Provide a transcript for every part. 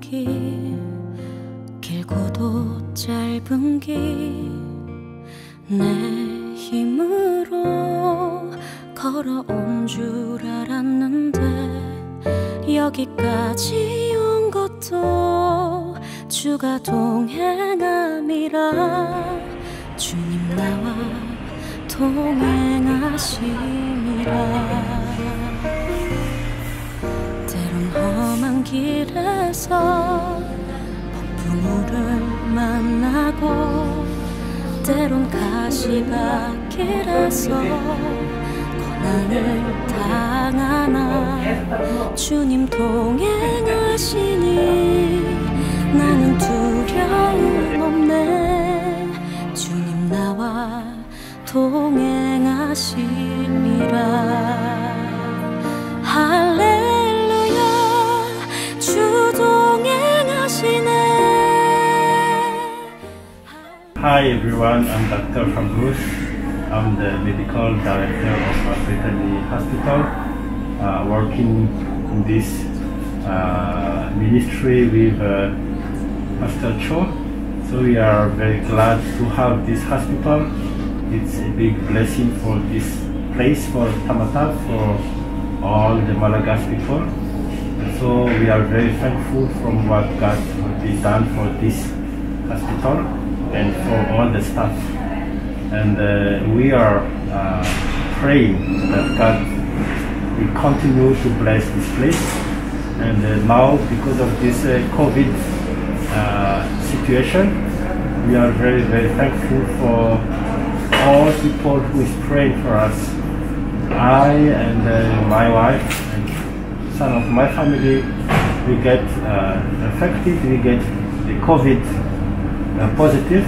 길 길고도 짧은 길 내 힘으로 걸어온 줄 알았는데 여기까지 온 것도 주가 동행함이라 주님 나와 동행하심이라 때론 험한 길에서 폭풍우를 만나고 때론 가시밭길에서 고난을 당하나 주님 동행하시니 나는 두려움 없네 주님 나와 동행하심이라 할렐루야 주 동행하시네. Hi everyone, I'm Dr. Bruce. I'm the medical director of Brittany Hospital, working in this ministry with Pastor Cho. So we are very glad to have this hospital. It's a big blessing for this place, for TAMATAVE, for all the Madagascar people. So we are very thankful from what God has done for this hospital and for all the staff. And we are praying that God will continue to bless this place. And now, because of this COVID situation, we are very, very thankful for all people who is praying for us. I and my wife and some of my family, we get affected, we get the COVID positive,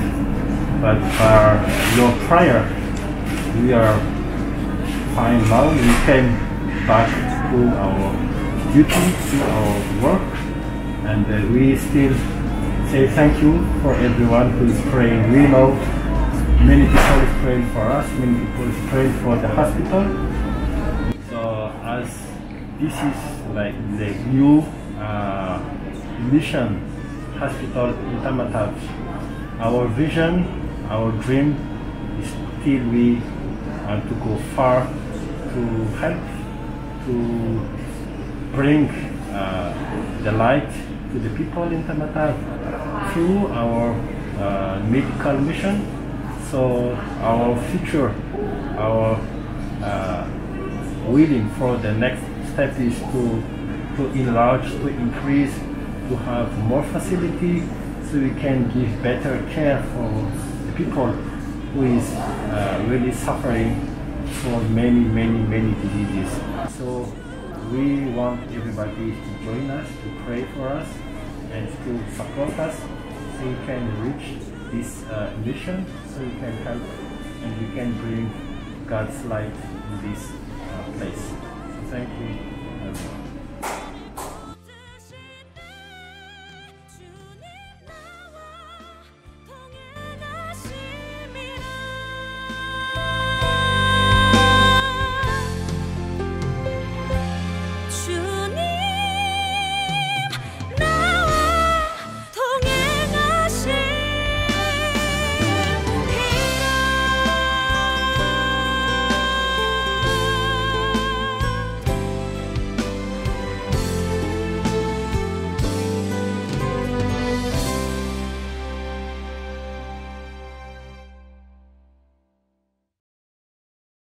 but for your prayer, we are fine now. We came back to our duty, to our work, and we still say thank you for everyone who is praying. We know many people is praying for us, many people is praying for the hospital. So as this is like the new mission hospital in TAMATAVE, our vision, our dream is still we want to go far to help, to bring the light to the people in TAMATAVE through our medical mission. So our future, our willing for the next step is to enlarge, to increase, to have more facility, so we can give better care for the people who is really suffering for many diseases. So we want everybody to join us, to pray for us, and to support us, so we can reach this mission, so we can help and we can bring God's light in this place. So thank you everyone.